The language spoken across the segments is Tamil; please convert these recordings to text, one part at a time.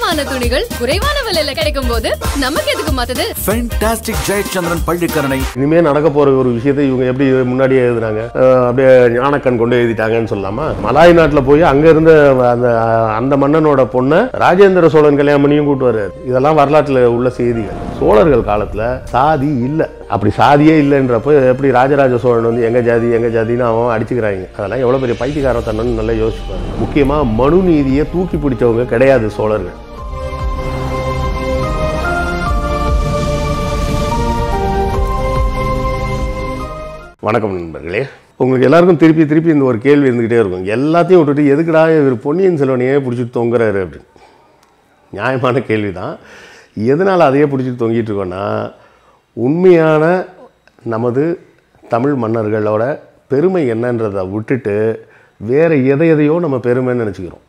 தரமான துணிகள் குறைவான விலையில கிடைக்கும் போது நமக்கு எதுக்கு மாத்தது? ஃபேண்டாஸ்டிக் ஜெயச்சந்திரன் பள்ளிக்கரணை. இனிமே நடக்க போற ஒரு விஷயத்தை இவங்க எப்படி முன்னாடியே எழுதுனாங்க, அப்படியே ஞானக்கண் கொண்டு எழுதிட்டாங்கன்னு சொல்லலாமா? மலாய் நாட்டுல போய் அங்க இருந்த அந்த மன்னனோட பொண்ணை ராஜேந்திர சோழன் கல்யாணம் பண்ணியும் கூட்டு வர்றாரு. இதெல்லாம் வரலாற்றுல உள்ள செய்திகள். சோழர்கள் காலத்துல சாதி இல்லை, அப்படி சாதியே இல்லைன்றப்ப எப்படி ராஜராஜ சோழன் வந்து எங்க ஜாதின்னு அவன் அடிச்சுக்கிறாங்க. அதெல்லாம் எவ்வளவு பெரிய பைத்தியக்காரத்தனம்னு நல்லா யோசிப்பாங்க. முக்கியமா மனு நீதியை தூக்கி பிடிச்சவங்க கிடையாது சோழர்கள். வணக்கம் நண்பர்களே. உங்களுக்கு எல்லாருக்கும் திருப்பி இந்த ஒரு கேள்வி இருந்துகிட்டே இருக்கும். எல்லாத்தையும் விட்டுட்டு எதுக்குடா இவர் பொன்னியின் செல்வனையே பிடிச்சிட்டு தொங்குறாரு அப்படின்னு. நியாயமான கேள்வி தான். எதனால் அதையே பிடிச்சிட்டு தொங்கிட்டு இருக்கோன்னா, உண்மையான நமது தமிழ் மன்னர்களோட பெருமை என்னன்றதை விட்டுட்டு வேறு எதையோ நம்ம பெருமைன்னு நினச்சிக்கிறோம்.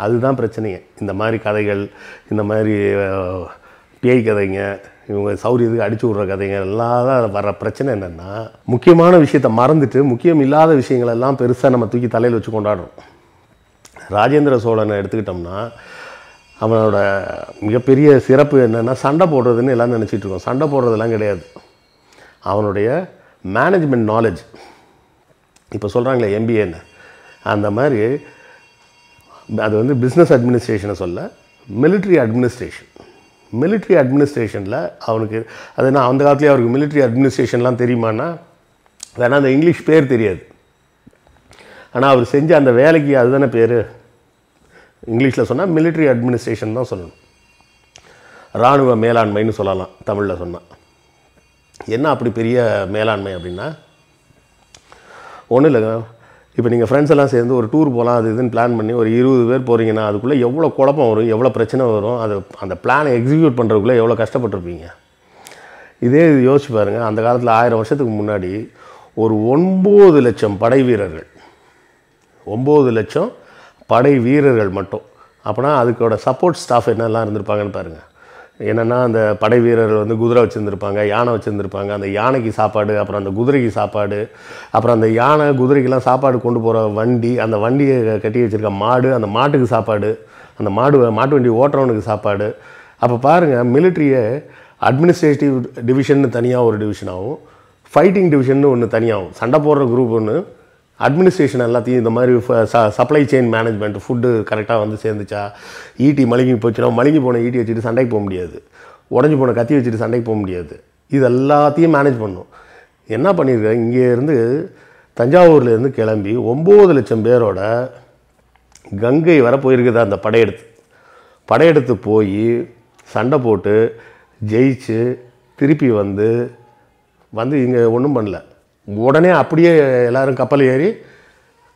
அதுதான் பிரச்சனையே. இந்த மாதிரி கதைகள், இந்த மாதிரி பேய் கதைங்க, இவங்க சௌரியத்துக்கு அடிச்சு விட்ற கதைங்க எல்லாம் தான் வர பிரச்சனை. என்னென்னா, முக்கியமான விஷயத்தை மறந்துட்டு முக்கியம் இல்லாத விஷயங்களெல்லாம் பெருசாக நம்ம தூக்கி தலையில் வச்சு கொண்டாடுறோம். ராஜேந்திர சோழனை எடுத்துக்கிட்டோம்னா, அவனோட மிகப்பெரிய சிறப்பு என்னென்னா சண்டை போடுறதுன்னு எல்லாம் நினச்சிட்டு இருக்கோம். சண்டை போடுறதெல்லாம் கிடையாது. அவனுடைய மேனேஜ்மெண்ட் நாலேஜ். இப்போ சொல்கிறாங்களே எம்பிஏன்னு, அந்த மாதிரி அது வந்து பிஸ்னஸ் அட்மினிஸ்ட்ரேஷனை சொல்ல, மிலிட்ரி அட்மினிஸ்ட்ரேஷனில் அவனுக்கு அது என்ன, அந்த காலத்துலேயே அவருக்கு மிலிட்ரி அட்மினிஸ்ட்ரேஷன்லாம் தெரியுமான்னா வேணா அந்த இங்கிலீஷ் பேர் தெரியாது. ஆனால் அவர் செஞ்ச அந்த வேலைக்கு அதுதானே பேர். இங்கிலீஷில் சொன்னால் மிலிட்ரி அட்மினிஸ்ட்ரேஷன் தான் சொல்லணும். இராணுவ மேலாண்மைன்னு சொல்லலாம் தமிழில் சொன்னால். என்ன அப்படி பெரிய மேலாண்மை அப்படின்னா, ஒன்றும் இல்லைங்க. இப்போ நீங்கள் ஃப்ரெண்ட்ஸ் எல்லாம் சேர்ந்து ஒரு டூர் போகலாம் அது இதுன்னு பிளான் பண்ணி ஒரு 20 பேர் போகிறீங்கன்னா அதுக்குள்ளே எவ்வளோ குழப்பம் வரும், எவ்வளோ பிரச்சனை வரும். அந்த பிளானை எக்ஸிக்யூட் பண்ணுறதுக்குள்ளே எவ்வளோ கஷ்டப்பட்டுருப்பீங்க. இதே இது யோசிச்சு பாருங்கள். அந்த காலத்தில் 1000 வருஷத்துக்கு முன்னாடி ஒரு 9 லட்சம் படை வீரர்கள், 9 லட்சம் படை வீரர்கள் மட்டும். அப்போனா அதுக்கோட சப்போர்ட் ஸ்டாஃப் என்னெல்லாம் இருந்திருப்பாங்கன்னு பாருங்கள். என்னென்னா, அந்த படை வீரர்கள் வந்து குதிரை வச்சுருந்துருப்பாங்க, யானை வச்சுருந்துருப்பாங்க. அந்த யானைக்கு சாப்பாடு, அப்புறம் அந்த குதிரைக்கு சாப்பாடு, அப்புறம் அந்த யானை குதிரைக்கெல்லாம் சாப்பாடு கொண்டு போகிற வண்டி, அந்த வண்டியை கட்டி வச்சுருக்க மாடு, அந்த மாட்டுக்கு சாப்பாடு, அந்த மாட்டு வண்டி ஓட்டுறவனுக்கு சாப்பாடு. அப்போ பாருங்கள், மிலிட்ரியை அட்மினிஸ்ட்ரேட்டிவ் டிவிஷன்னு தனியாக ஒரு டிவிஷனாகவும், ஃபைட்டிங் டிவிஷன்னு ஒன்று தனியாகும். சண்டை போடுற குரூப் ஒன்று, அட்மினிஸ்ட்ரேஷன் எல்லாத்தையும் இந்த மாதிரி சப்ளை செயின் மேனேஜ்மெண்ட், ஃபுட்டு கரெக்டாக வந்து சேர்ந்துச்சா, ஈட்டி மழுங்கி போச்சுன்னா மழுங்கி போன ஈட்டி வச்சுட்டு சண்டைக்கு போக முடியாது, உடஞ்சி போன கத்தி வச்சுட்டு சண்டைக்கு போக முடியாது. இது எல்லாத்தையும் மேனேஜ் பண்ணும். என்ன பண்ணியிருக்காங்க, இங்கேருந்து தஞ்சாவூர்லேருந்து கிளம்பி 9 லட்சம் பேரோட கங்கை வர போயிருக்குது. அந்த படையெடுத்து போய் சண்டை போட்டு ஜெயிச்சு திருப்பி வந்து இங்கே ஒன்றும் பண்ணல. உடனே அப்படியே எல்லோரும் கப்பல் ஏறி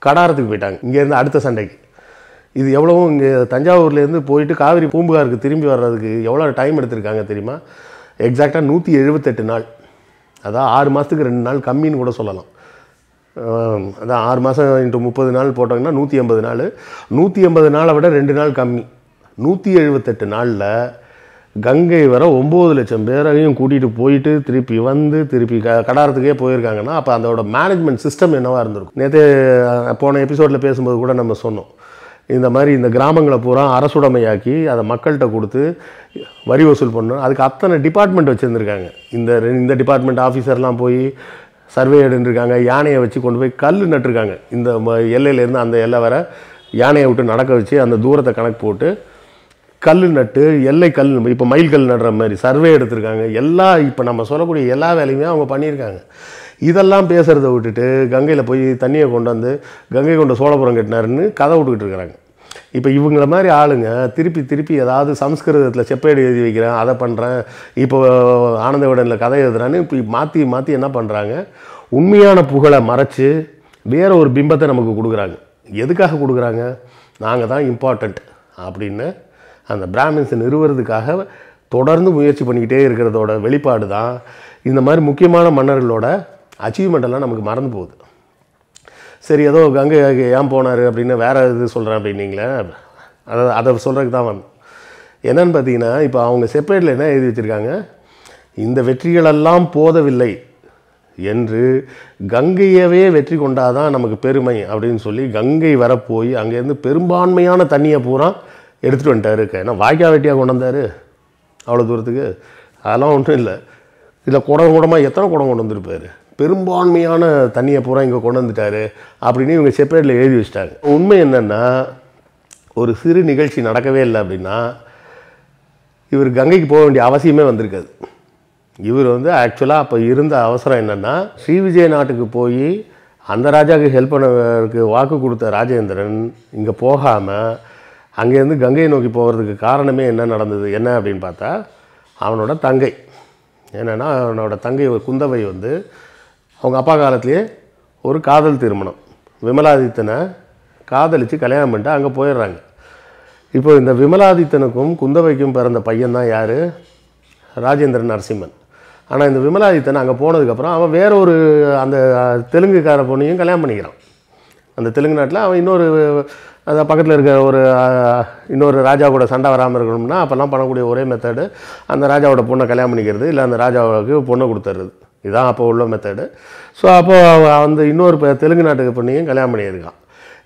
கடாரத்துக்கு போயிட்டாங்க இங்கேருந்து அடுத்த சண்டைக்கு. இது எவ்வளவும் இங்கே தஞ்சாவூர்லேருந்து போயிட்டு காவிரி பூம்புகாருக்கு திரும்பி வர்றதுக்கு எவ்வளோ டைம் எடுத்திருக்காங்க தெரியுமா? எக்ஸாக்டாக 178 நாள். அதான் 6 மாதத்துக்கு 2 நாள் கம்மின்னு கூட சொல்லலாம். அதான் 6 மாதம் இன்ட்டு 30 நாள் போட்டாங்கன்னா 180 நாள். 180 நாளை விட 2 நாள் கம்மி. 178 நாளில் கங்கை வர 9 லட்சம் பேரையும் கூட்டிகிட்டு போயிட்டு திருப்பி கடாரத்துக்கே போயிருக்காங்கன்னா அப்போ அதோட மேனேஜ்மெண்ட் சிஸ்டம் என்னவாக இருந்திருக்கும். நேற்று போன எபிசோடில் பேசும்போது கூட நம்ம சொன்னோம், இந்த மாதிரி இந்த கிராமங்களை பூரா அரசுடைமையாக்கி அதை மக்கள்கிட்ட கொடுத்து வரி வசூல் பண்ணணும். அதுக்கு அத்தனை டிபார்ட்மெண்ட் வச்சுருந்துருக்காங்க. இந்த டிபார்ட்மெண்ட் ஆஃபீஸர்லாம் போய் சர்வே எடுத்துருக்காங்க. யானையை வச்சு கொண்டு போய் கல் நட்டுருக்காங்க. இந்த எல்லையிலேருந்து அந்த எல்லை வர யானையை விட்டு நடக்க வச்சு அந்த தூரத்தை கணக்கு போட்டு கல் நட்டு, எல்லை கல், இப்போ மயில் கல் நடுற மாதிரி சர்வே எடுத்திருக்காங்க. இப்போ நம்ம சொல்லக்கூடிய எல்லா வேலையுமே அவங்க பண்ணியிருக்காங்க. இதெல்லாம் பேசுகிறத விட்டுட்டு கங்கையில் போய் தண்ணியை கொண்டு வந்து கங்கை கொண்ட சோழபுரம் கட்டினாருன்னு கதை விட்டுக்கிட்டு இருக்கிறாங்க. இப்போ இவங்கள மாதிரி ஆளுங்க திருப்பி ஏதாவது சம்ஸ்கிருதத்தில் செப்பேடு எழுதி வைக்கிறேன், அதை பண்ணுறேன், இப்போ ஆனந்த விடனில் கதை எழுதுறான்னு இப்போ மாற்றி என்ன பண்ணுறாங்க, உண்மையான புகழை மறைச்சி வேற ஒரு பிம்பத்தை நமக்கு கொடுக்குறாங்க. எதுக்காக கொடுக்குறாங்க? நாங்கள் தான் இம்பார்ட்டண்ட் அப்படின்னு அந்த பிராமின்ஸை நிறுவுறதுக்காக தொடர்ந்து முயற்சி பண்ணிக்கிட்டே இருக்கிறதோட வெளிப்பாடு தான் இந்த மாதிரி முக்கியமான மன்னர்களோட அச்சீவ்மெண்ட்டெல்லாம் நமக்கு மறந்து போகுது. சரி, ஏதோ கங்கை ஏன் போனார் அப்படின்னு வேறு இது சொல்கிறேன் அப்படின்னீங்களே, அதை சொல்கிறதுக்கு தான் வந்தேன். என்னன்னு பார்த்தீங்கன்னா, இப்போ அவங்க செப்பரேட்டில் என்ன எழுதி வச்சுருக்காங்க, இந்த வெற்றிகளெல்லாம் போதவில்லை என்று கங்கையவே வெற்றி கொண்டாதான் நமக்கு பெருமை அப்படின்னு சொல்லி கங்கை வரப்போய் அங்கேருந்து பெரும்பான்மையான தண்ணியை பூரா எடுத்துகிட்டு வந்துட்டாரு. ஏன்னா வாய்க்கா வெட்டியாக கொண்டு வந்தார் அவ்வளோ தூரத்துக்கு? அதெல்லாம் ஒன்றும் இல்லை. இதில் குடமாக எத்தனை குடம் கொண்டு வந்திருப்பார். பெரும்பான்மையான தண்ணியை பூரா இங்கே கொண்டு வந்துட்டார் அப்படின்னு இவங்க செப்பரேட்டில் எழுதி வச்சிட்டாங்க. உண்மை என்னென்னா, ஒரு சிறு நிகழ்ச்சி நடக்கவே இல்லை அப்படின்னா இவர் கங்கைக்கு போக வேண்டிய அவசியமே வந்திருக்காது. இவர் ஆக்சுவலாக அப்போ இருந்த அவசரம் என்னென்னா, ஸ்ரீவிஜய நாட்டுக்கு போய் அந்த ராஜாவுக்கு ஹெல்ப் பண்ணக்கு வாக்கு கொடுத்த ராஜேந்திரன் இங்கே போகாமல் அங்கேருந்து கங்கையை நோக்கி போகிறதுக்கு காரணமே என்ன நடந்தது என்ன அப்படின்னு பார்த்தா, அவனோட தங்கை என்னென்னா, அவனோட தங்கை குந்தவை அவங்க அப்பா காலத்துலேயே ஒரு காதல் திருமணம், விமலாதித்தனை காதலித்து கல்யாணம் பண்ணிட்டு அங்கே போயிடுறாங்க. இப்போ இந்த விமலாதித்தனுக்கும் குந்தவைக்கும் பிறந்த பையன் தான் யார்? ராஜேந்திர நரசிம்மன். ஆனால் இந்த விமலாதித்தன் அங்கே போனதுக்கப்புறம் அவன் வேற ஒரு அந்த தெலுங்குக்கார பொண்ணையும் கல்யாணம் பண்ணிக்கிறான். அந்த தெலுங்கு நாட்டில் அவன் இன்னொரு அந்த பக்கத்தில் இருக்க ஒரு இன்னொரு ராஜா கூட சண்டை வராமல் இருக்கணும்னா அப்போல்லாம் பண்ணக்கூடிய ஒரே மெத்தடு அந்த ராஜாவோட பொண்ணை கல்யாணம் பண்ணிக்கிறது, இல்லை அந்த ராஜாவுக்கு பொண்ணை கொடுத்துறது. இதுதான் அப்போ உள்ள மெத்தடு. ஸோ அப்போது அந்த இன்னொரு தெலுங்கு நாட்டுக்கு பொண்ணையும் கல்யாணம் பண்ணியிருக்கான்.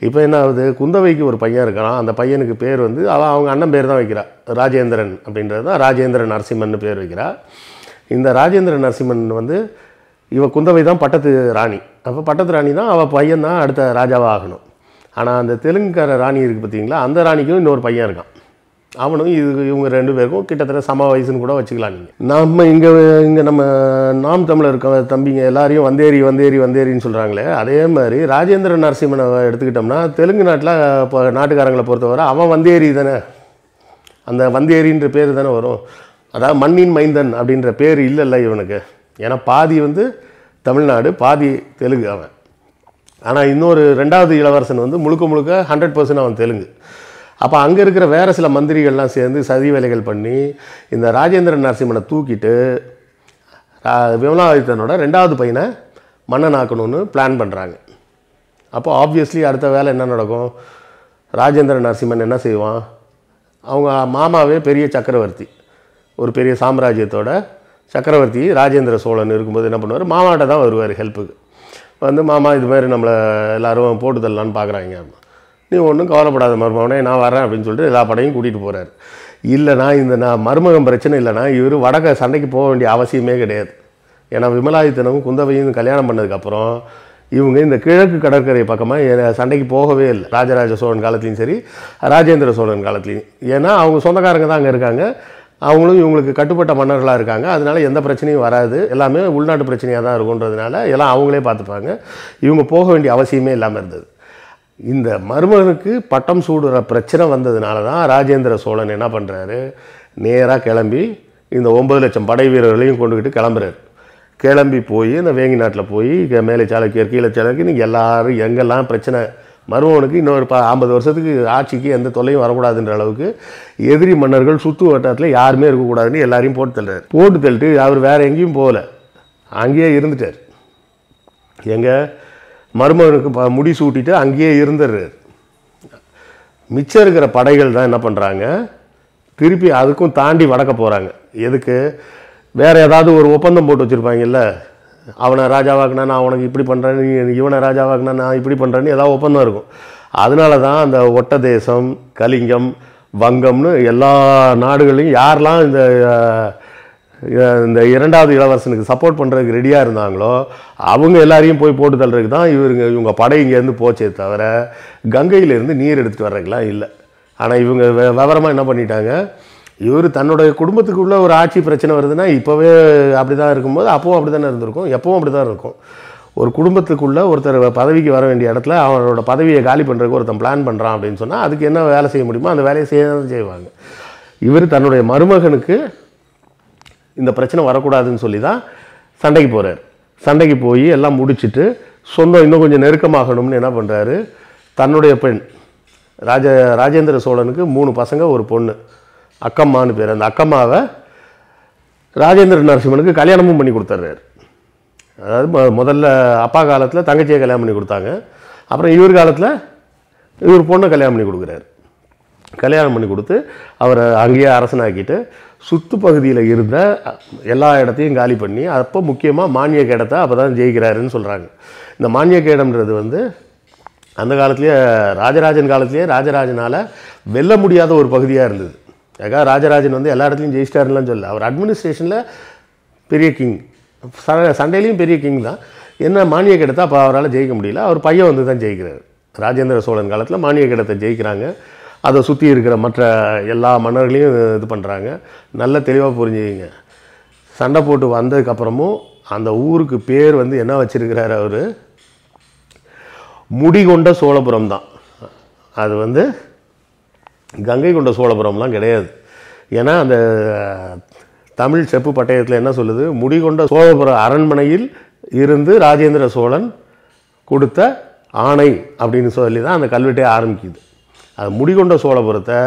இப்போ என்ன ஆகுது, குந்தவைக்கு ஒரு பையன் இருக்கான். அந்த பையனுக்கு பேர் அவங்க அண்ணன் பேர் தான் வைக்கிறா, ராஜேந்திரன் அப்படின்றது தான் ராஜேந்திர நரசிம்மன் பேர் வைக்கிறா. இந்த ராஜேந்திர நரசிம்மன் இவ குந்தவை தான் பட்டத்து ராணி. அப்போ பட்டத்து ராணி தான் அவள் பையன் தான் அடுத்த ராஜாவாக ஆகணும். ஆனால் அந்த தெலுங்குக்கார ராணி இருக்குது பார்த்தீங்களா, அந்த ராணிக்கும் இன்னொரு பையன் இருக்கான். அவனும் இவங்க ரெண்டு பேருக்கும் கிட்டத்தட்ட சம வயசுன்னு கூட வச்சுக்கலாம். நீங்கள் இங்கே நம்ம நாம் தமிழர் இருக்க தம்பிங்க எல்லாரையும் வந்தேரின்னு சொல்கிறாங்களே, அதே மாதிரி ராஜேந்திர நரசிம்மனை எடுத்துக்கிட்டோம்னா தெலுங்கு நாட்டில் இப்போ நாட்டுக்காரங்களை பொறுத்தவரை அவன் வந்தேரி தானே, அந்த வந்தேரின்ற பேர் தானே வரும். அதாவது மண்ணின் மைந்தன் அப்படின்ற பேர் இல்லைல்ல இவனுக்கு. ஏன்னா பாதி தமிழ்நாடு பாதி தெலுங்கு அவன். ஆனால் இன்னொரு ரெண்டாவது இளவரசன் முழுக்க 100% அவன் தெலுங்கு. அப்போ அங்கே இருக்கிற வேறு சில மந்திரிகள்லாம் சேர்ந்து சதி வேலைகள் பண்ணி இந்த ராஜேந்திர நரசிம்மனை தூக்கிட்டு விமலாதித்தனோட ரெண்டாவது பையனை மன்னன் ஆக்கணும்னு பிளான் பண்ணுறாங்க. அப்போ ஆப்வியஸ்லி அடுத்த வேலை என்ன நடக்கும், ராஜேந்திர நரசிம்மன் என்ன செய்வான், அவங்க மாமாவே பெரிய சக்கரவர்த்தி, ஒரு பெரிய சாம்ராஜ்யத்தோட சக்கரவர்த்தி ராஜேந்திர சோழன் இருக்கும்போது என்ன பண்ணுவார், மாமாட்ட தான் வருவார் ஹெல்ப்புக்கு. மாமா இது மாதிரி நம்மளை எல்லோரும் போட்டு தரலான்னு பார்க்குறாங்க. நீ ஒன்றும் கவலைப்படாத மருமகனே, நான் வரேன் அப்படின்னு சொல்லிட்டு எல்லா படையும் கூட்டிகிட்டு போகிறார். இல்லைனா நான் மருமகன் பிரச்சனை இல்லைனா இவர் வடக்க சண்டைக்கு போக வேண்டிய அவசியமே கிடையாது. ஏன்னா விமலாதித்தனும் குந்தவையும் கல்யாணம் பண்ணதுக்கப்புறம் இவங்க இந்த கிழக்கு கடற்கரை பக்கமாக சண்டைக்கு போகவே இல்லை. ராஜராஜ சோழன் காலத்துலேயும் சரி, ராஜேந்திர சோழன் காலத்துலேயும். ஏன்னா அவங்க சொந்தக்காரங்க தான் அங்கே இருக்காங்க, அவங்களும் இவங்களுக்கு கட்டுப்பட்ட மன்னர்களாக இருக்காங்க. அதனால எந்த பிரச்சனையும் வராது, எல்லாமே உள்நாட்டு பிரச்சனையாக தான் இருக்குன்றதுனால எல்லாம் அவங்களே பார்த்துப்பாங்க. இவங்க போக வேண்டிய அவசியமே இல்லாமல் இருந்தது. இந்த மருமகனுக்கு பட்டம் சூடுற பிரச்சனை வந்ததுனால தான் ராஜேந்திர சோழன் என்ன பண்ணுறாரு, நேராக கிளம்பி இந்த 9 லட்சம் படை வீரர்களையும் கொண்டுக்கிட்டு கிளம்புறாரு. கிளம்பி போய் இந்த வேங்கி நாட்டில் போய் மேலே சாளுக்கியர் கீழே சாளுக்கியர் நீங்கள் எல்லோரும் எங்கெல்லாம் பிரச்சனை, மருமகனுக்கு இன்னொரு 50 வருஷத்துக்கு ஆட்சிக்கு எந்த தொல்லையும் வரக்கூடாதுன்ற அளவுக்கு எதிரி மன்னர்கள் சுற்று வட்டாரத்தில் யாருமே இருக்கக்கூடாதுன்னு எல்லாரையும் போட்டு தள்ளிட்டு அவர் வேறு எங்கேயும் போகலை, அங்கேயே இருந்துட்டார். எங்கள் மருமகனுக்கு முடி சூட்டிட்டு அங்கேயே இருந்துடுறாரு. மிச்சம் இருக்கிற படைகள் தான் என்ன பண்ணுறாங்க, திருப்பி அதுக்கும் தாண்டி வடக்க போகிறாங்க. எதுக்கு, வேறு ஏதாவது ஒரு ஒப்பந்தம் போட்டு வச்சுருப்பாங்கல்ல, அவனை ராஜாவாக்குனா நான் உனக்கு இப்படி பண்ணுறேன்னு, இவனை ராஜாவாக்குனா நான் இப்படி பண்ணுறேன்னு ஏதாவது ஒப்பந்தம் இருக்கும். அதனால தான் அந்த ஒட்ட தேசம், கலிங்கம், வங்கம்னு எல்லா நாடுகளையும் யாரெல்லாம் இந்த இரண்டாவது இளவரசனுக்கு சப்போர்ட் பண்ணுறதுக்கு ரெடியாக இருந்தாங்களோ அவங்க எல்லாரையும் போய் போட்டு தள்ளுறதுக்கு தான் இவங்க படை இங்கேருந்து போச்சே தவிர கங்கையிலேருந்து நீர் எடுத்துகிட்டு வர்றதுக்கெலாம் இல்லை. ஆனால் இவங்க விவரமாக என்ன பண்ணிட்டாங்க, இவர் தன்னுடைய குடும்பத்துக்குள்ளே ஒரு ஆட்சி பிரச்சனை வருதுன்னா இப்போவே அப்படி தான் இருக்கும்போது அப்போவும் அப்படி தானே இருந்திருக்கும், எப்பவும் அப்படி தான் இருக்கும். ஒரு குடும்பத்துக்குள்ளே ஒருத்தர் பதவிக்கு வர வேண்டிய இடத்துல அவனோட பதவியை காலி பண்ணுறதுக்கு ஒருத்தன் பிளான் பண்ணுறான் அப்படின்னு சொன்னால் அதுக்கு என்ன வேலை செய்ய முடியுமோ அந்த வேலையை செய்வாங்க. இவர் தன்னுடைய மருமகனுக்கு இந்த பிரச்சனை வரக்கூடாதுன்னு சொல்லி தான் சண்டைக்கு போகிறார். சண்டைக்கு போய் எல்லாம் முடிச்சுட்டு சொந்தம் இன்னும் கொஞ்சம் நெருக்கமாகணும்னு என்ன பண்ணுறாரு, தன்னுடைய பெண் ராஜேந்திர சோழனுக்கு 3 பசங்க ஒரு பொண்ணு, அக்கம்மான்னு பேர். அந்த அக்கம்மாவை ராஜேந்திர நரசிம்மனுக்கு கல்யாணமும் பண்ணி கொடுத்துட்றாரு. அதாவது முதல்ல அப்பா காலத்தில் தங்கச்சியை கல்யாணம் பண்ணி கொடுத்தாங்க, அப்புறம் இவர் காலத்தில் இவர் பொண்ணை கல்யாணம் பண்ணி கொடுக்குறாரு. கல்யாணம் பண்ணி கொடுத்து அவரை அங்கேயே அரசனாக்கிட்டு சுற்று பகுதியில் இருந்த எல்லா இடத்தையும் காலி பண்ணி அப்போ முக்கியமாக மானிய கேடத்தை அப்போ தான் ஜெயிக்கிறாருன்னு சொல்கிறாங்க. இந்த மானிய கேடம்ன்றது அந்த காலத்துலேயே ராஜராஜன் காலத்துலேயே ராஜராஜனால் வெல்ல முடியாத ஒரு பகுதியாக இருந்தது. ஏக்கா ராஜராஜன் வந்து எல்லா இடத்துலையும் ஜெயிச்சிட்டாருலாம் சொல்ல, அவர் அட்மினிஸ்ட்ரேஷனில் பெரிய கிங், சண்டையிலையும் பெரிய கிங் தான். என்ன மானிய கிடத்தை அப்போ அவரால் ஜெயிக்க முடியல, அவர் பையன் வந்து தான் ஜெயிக்கிறார். ராஜேந்திர சோழன் காலத்தில் மானிய கிடத்தை ஜெயிக்கிறாங்க. அதை சுற்றி இருக்கிற மற்ற எல்லா மன்னர்களையும் இது பண்ணுறாங்க. நல்ல தெளிவாக புரிஞ்சுக்கிங்க. சண்டை போட்டு வந்ததுக்கப்புறமும் அந்த ஊருக்கு பேர் வந்து என்ன வச்சிருக்கிறார் அவர், முடிகொண்ட சோழபுரம் தான். அது வந்து கங்கை கொண்ட சோழபுரம்லாம் கிடையாது. ஏன்னா அந்த தமிழ் செப்பு பட்டயத்தில் என்ன சொல்லுது, முடிகொண்ட சோழபுர அரண்மனையில் இருந்து ராஜேந்திர சோழன் கொடுத்த ஆணை அப்படின்னு சொல்லி தான் அந்த கல்வெட்டே ஆரம்பிக்குது. அது முடிகொண்ட சோழபுரத்தை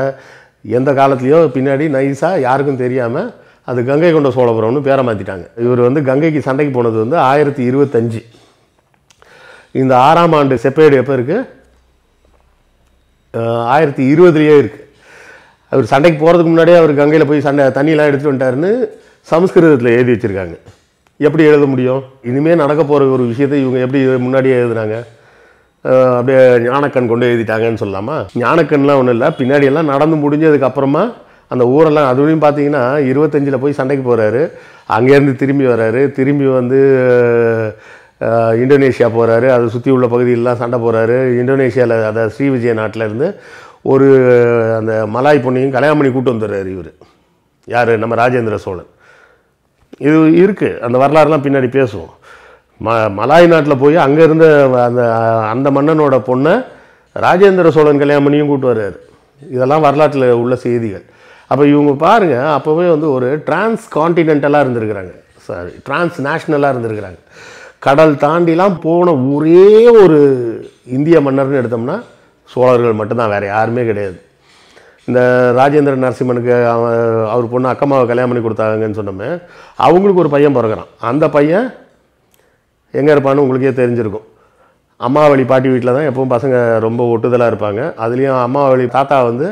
எந்த காலத்துலேயோ பின்னாடி நைஸாக யாருக்கும் தெரியாமல் அது கங்கை கொண்ட சோழபுரம்னு பேரை மாற்றிட்டாங்க. இவர் வந்து கங்கைக்கு சண்டைக்கு போனது வந்து 1025. இந்த 6ஆம் ஆண்டு செப்பேடு எப்போ இருக்குது, 1020 இருக்குது. அவர் சண்டைக்கு போகிறதுக்கு முன்னாடியே அவர் கங்கையில் போய் தண்ணியெலாம் எடுத்துகிட்டு வந்துட்டாருன்னு சமஸ்கிருதத்தில் எழுதி வச்சுருக்காங்க. எப்படி எழுத முடியும்? இனிமேல் நடக்க போகிற ஒரு விஷயத்தை இவங்க எப்படி முன்னாடியே எழுதுனாங்க? அப்படியே ஞானக்கண் கொண்டு எழுதிட்டாங்கன்னு சொல்லலாமா? ஞானக்கண்லாம் ஒன்றும் இல்லை, பின்னாடியெல்லாம் நடந்து முடிஞ்சதுக்கப்புறமா அந்த ஊரெல்லாம் அதுவும் பார்த்தீங்கன்னா 25 போய் சண்டைக்கு போகிறாரு. அங்கேருந்து திரும்பி வர்றாரு. திரும்பி வந்து இந்தோனேஷியா போகிறாரு. அதை சுற்றி உள்ள பகுதியிலலாம் சண்டை போகிறாரு. இந்தோனேஷியாவில் அதை ஸ்ரீவிஜய நாட்டிலேருந்து ஒரு அந்த மலாய் பொண்ணையும் கல்யாணம் பண்ணி கூட்டு வந்துடுறாரு இவர். யார்? நம்ம ராஜேந்திர சோழன். இது இருக்குது, அந்த வரலாறுலாம் பின்னாடி பேசுவோம். மலாய் நாட்டில் போய் அங்கே இருந்த அந்த மன்னனோட பொண்ணை ராஜேந்திர சோழன் கல்யாணம் பண்ணியும் கூட்டு வர்றாரு. இதெல்லாம் வரலாற்றில் உள்ள செய்திகள். அப்போ இவங்க பாருங்கள், அப்போவே வந்து ஒரு டிரான்ஸ்கான்டினென்டலாக இருந்திருக்கிறாங்க, டிரான்ஸ் நேஷ்னலாக இருந்திருக்கிறாங்க. கடல் தாண்டிலாம் போன ஒரே ஒரு இந்திய மன்னர்னு எடுத்தோம்னா சோழர்கள் மட்டும்தான், வேறு யாருமே கிடையாது. இந்த ராஜேந்திர நரசிம்மனுக்கு அவர் பொண்ணு அக்கம்மாவை கல்யாணம் பண்ணி கொடுத்தாங்கன்னு சொன்னோமே, அவங்களுக்கு ஒரு பையன் பிறகுறான். அந்த பையன் எங்கே இருப்பான்னு உங்களுக்கே தெரிஞ்சிருக்கும். அம்மாவளி பாட்டி வீட்டில் தான் எப்பவும் பசங்க ரொம்ப ஒட்டுதலாக இருப்பாங்க. அதுலேயும் அம்மாவளி தாத்தா வந்து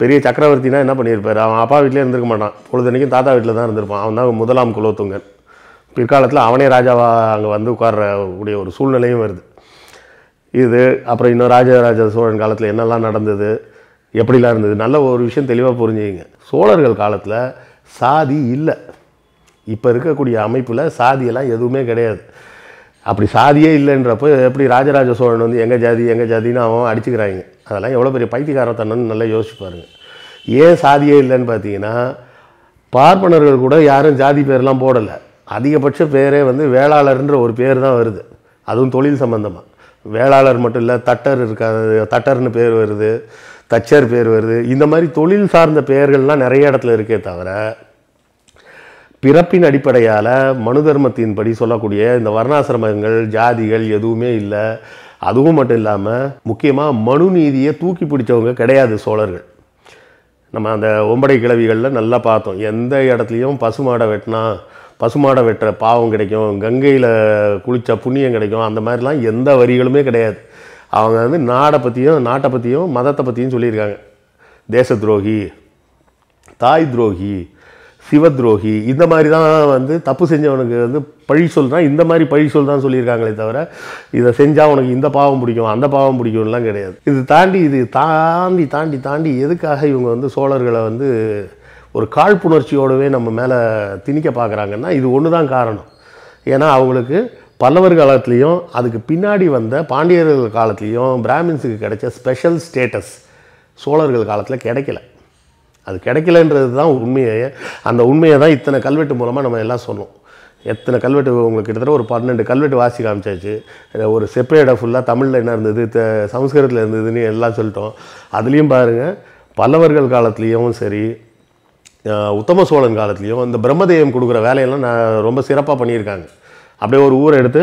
பெரிய சக்கரவர்த்தினா என்ன பண்ணியிருப்பார், அவன் அப்பா வீட்டிலே இருந்திருக்க மாட்டான். பொழுதுனைக்கும் தாத்தா வீட்டில் தான் இருந்திருப்பான். அவன் தான் முதலாம் குலோத்துங்கன். பிற்காலத்தில் அவனே ராஜாவாக அங்கே வந்து உட்காரக்கூடிய ஒரு சூழ்நிலையும் வருது. இது அப்புறம் இன்னும் ராஜராஜ சோழன் காலத்தில் என்னெல்லாம் நடந்தது, எப்படிலாம் இருந்தது, நல்ல ஒரு விஷயம் தெளிவாக புரிஞ்சுக்கிங்க. சோழர்கள் காலத்தில் சாதி இல்லை. இப்போ இருக்கக்கூடிய அமைப்பில் சாதியெல்லாம் எதுவுமே கிடையாது. அப்படி சாதியே இல்லைன்றப்போ எப்படி ராஜராஜ சோழன் வந்து எங்கள் ஜாதின்னு அவன் அடிச்சுக்கிறாங்க. அதெல்லாம் எவ்வளோ பெரிய பைத்தியக்காரத்தனன்னு நல்லா யோசிச்சு பாருங்கள். ஏன் சாதியே இல்லைன்னு பார்த்தீங்கன்னா, பார்ப்பனர்கள் கூட யாரும் ஜாதி பேர்லாம் போடலை. அதிகபட்ச பேரே வந்து வேளாளர்ன்ற ஒரு பேர் தான் வருது, அதுவும் தொழில் சம்பந்தமாக. வேளாளர் மட்டும் இல்லை, தட்டர் இருக்காது, தட்டர்னு பேர் வருது, தச்சர் பேர் வருது. இந்த மாதிரி தொழில் சார்ந்த பெயர்கள்லாம் நிறைய இடத்துல இருக்கே தவிர, பிறப்பின் அடிப்படையால் மனு தர்மத்தின்படி சொல்லக்கூடிய இந்த வர்ணாசிரமங்கள் ஜாதிகள் எதுவுமே இல்லை. அதுவும் மட்டும் இல்லாமல் முக்கியமாக மனு நீதியை தூக்கி பிடிச்சவங்க கிடையாது சோழர்கள். நம்ம அந்த ஒம்படை கிழவிகளில் நல்லா பார்த்தோம். எந்த இடத்துலையும் பசுமாடை வெட்டுற பாவம் கிடைக்கும், கங்கையில் குளித்தா புண்ணியம் கிடைக்கும், அந்த மாதிரிலாம் எந்த வரிகளுமே கிடையாது. அவங்க வந்து நாட்டை பற்றியும் மதத்தை பற்றியும் சொல்லியிருக்காங்க. தேச துரோகி, தாய் துரோகி, சிவ துரோகி, இந்த மாதிரி தான் வந்து தப்பு செஞ்சவனுக்கு வந்து பழி சொல்கிறான். இந்த மாதிரி பழி சொல் தான் சொல்லியிருக்காங்களே தவிர இதை செஞ்சால் உனக்கு இந்த பாவம் பிடிக்கும் அந்த பாவம் பிடிக்கும்லாம் கிடையாது. இது தாண்டி எதுக்காக இவங்க வந்து சோழர்களை வந்து ஒரு காழ்ப்புணர்ச்சியோடவே நம்ம மேலே திணிக்க பார்க்குறாங்கன்னா இது ஒன்று தான் காரணம். ஏன்னா அவங்களுக்கு பல்லவர் காலத்துலேயும் அதுக்கு பின்னாடி வந்த பாண்டியர்கள் காலத்துலேயும் பிராமின்ஸுக்கு கிடைச்ச ஸ்பெஷல் ஸ்டேட்டஸ் சோழர்கள் காலத்தில் கிடைக்கல. அது கிடைக்கலன்றது தான் உண்மையை. அந்த உண்மையை தான் இத்தனை கல்வெட்டு மூலமாக நம்ம எல்லாம் சொன்னோம். எத்தனை கல்வெட்டு உங்களுக்கு கிட்டத்தட்ட ஒரு 12 கல்வெட்டு வாசி காமிச்சாச்சு. ஒரு செப்பேடை ஃபுல்லாக தமிழில் என்ன இருந்தது, சமஸ்கிருதத்தில் இருந்ததுன்னு எல்லாம் சொல்லிட்டோம். அதுலேயும் பாருங்கள், பல்லவர்கள் காலத்துலேயும் சரி, உத்தம சோழன் காலத்துலேயும் இந்த பிரம்மதேயம் கொடுக்குற வேலையெல்லாம் ரொம்ப சிறப்பாக பண்ணியிருக்காங்க. அப்படியே ஒரு ஊரை எடுத்து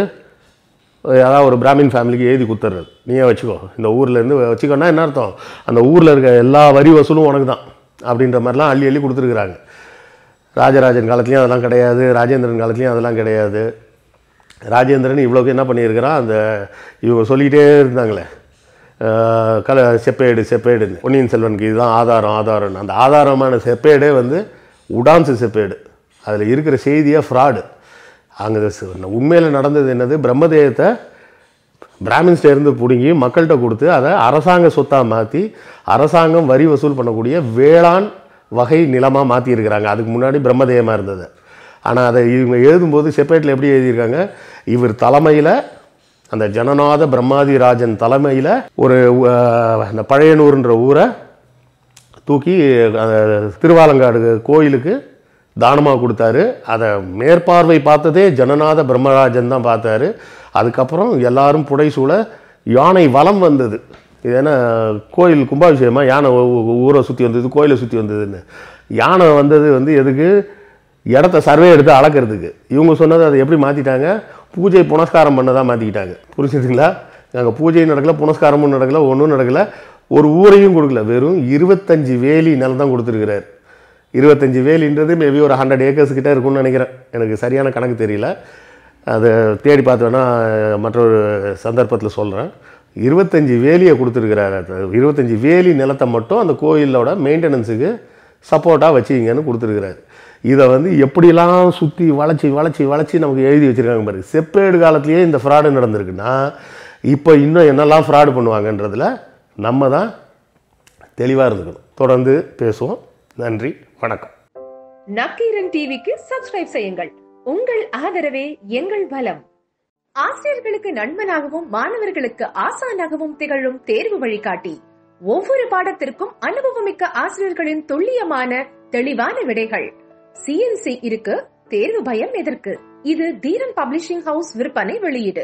அதாவது ஒரு பிராமின் ஃபேமிலிக்கு எழுதி கொடுத்துட்றது, நீயே வச்சுக்கோ, இந்த ஊர்லேருந்து வச்சுக்கோன்னா என்ன அர்த்தம், அந்த ஊரில் இருக்க எல்லா வரி வசூலும் உனக்கு தான் அப்படின்ற மாதிரிலாம் அள்ளி கொடுத்துருக்குறாங்க. ராஜராஜன் காலத்துலேயும் அதெல்லாம் கிடையாது, ராஜேந்திரன் காலத்துலேயும் அதெல்லாம் கிடையாது. ராஜேந்திரன் இவ்வளோக்கு என்ன பண்ணியிருக்கிறான், அந்த இவங்க சொல்லிக்கிட்டே இருந்தாங்களே செப்பேடுன்னு, பொன்னியின் செல்வனுக்கு இதுதான் ஆதாரம்னு. அந்த ஆதாரமான செப்பேடே வந்து உடான்ஸு செப்பேடு. அதில் இருக்கிற செய்தியாக ஃப்ராடு. அங்கே உண்மையில் நடந்தது என்னது, பிராமின்ஸ்ட இருந்து பிடுங்கி மக்கள்கிட்ட கொடுத்து அதை அரசாங்க சொத்தாக மாற்றி அரசாங்கம் வரி வசூல் பண்ணக்கூடிய வேளாண் வகை நிலமாக மாற்றியிருக்கிறாங்க. அதுக்கு முன்னாடி பிரம்மதேயமாக இருந்தது. ஆனால் அதை இவங்க எழுதும்போது செப்பரேட்டில் எப்படி எழுதியிருக்காங்க, இவர் தலைமையில் அந்த ஜனநாத பிரம்மாதிராஜன் தலைமையில் ஒரு அந்த பழையனூர்ன்ற ஊரை தூக்கி திருவாலங்காடு கோயிலுக்கு தானமாக கொடுத்தாரு. அதை மேற்பார்வை பார்த்ததே ஜனநாத பிரம்மராஜன் தான் பார்த்தாரு. அதுக்கப்புறம் எல்லாரும் புடைசூழ யானை வலம் வந்தது. இது என்ன கோயில் கும்பாபிஷேகமாக யானை ஊரை சுற்றி வந்தது, கோயிலை சுற்றி வந்ததுன்னு. யானை வந்தது எதுக்கு, இடத்த சர்வே எடுத்து அளக்கிறதுக்கு. இவங்க சொன்னது அதை எப்படி மாற்றிட்டாங்க, பூஜை புனஸ்காரம் பண்ணதான் மாற்றிக்கிட்டாங்க. புரிஞ்சுதுங்களா? நாங்கள் பூஜையும் நடக்கலை, புனஸ்காரமும் நடக்கலை, ஒன்றும் நடக்கலை. ஒரு ஊரையும் கொடுக்கல, வெறும் 25 வேலி நிலம் தான் கொடுத்துருக்கிறார். 25 வேலின்றது மேபி ஒரு 100 ஏக்கர்ஸ் கிட்ட இருக்கும்னு நினைக்கிறேன். எனக்கு சரியான கணக்கு தெரியல, அதை தேடி பார்த்தோன்னா மற்றொரு சந்தர்ப்பத்தில் சொல்கிறேன். 25 வேலியை கொடுத்துருக்கிறாரு. 25 வேலி நிலத்தை மட்டும் அந்த கோயிலோட மெயின்டெனன்ஸுக்கு சப்போர்ட்டாக வச்சுக்கிங்கன்னு கொடுத்துருக்கிறாரு. இதை எப்படிலாம் சுற்றி வளைச்சி வளைச்சி வளைச்சி நமக்கு எழுதி வச்சுருக்காங்க பாருங்க. செப்பேடு காலத்திலேயே இந்த ஃப்ராடு நடந்திருக்குன்னா இப்போ இன்னும் என்னெல்லாம் ஃப்ராடு பண்ணுவாங்கன்றதில் நம்ம தான் தெளிவாக இருந்துக்கணும். தொடர்ந்து பேசுவோம். நன்றி, வணக்கம். நக்கீரன் டிவிக்கு சப்ஸ்கிரைப் செய்யுங்கள். உங்கள் ஆதரவே எங்கள் பலம். ஆசிரியர்களுக்கு நண்பனாகவும் மாணவர்களுக்கு ஆசானாகவும் திகழும் தேர்வு வழிகாட்டி. ஒவ்வொரு பாடத்திற்கும் அனுபவமிக்க ஆசிரியர்களின் துல்லியமான தெளிவான விடைகள். CNC இருக்கு, தேர்வு பயம் எதற்கு? இது தீரன் பப்ளிஷிங் ஹவுஸ் விற்பனை வெளியீடு.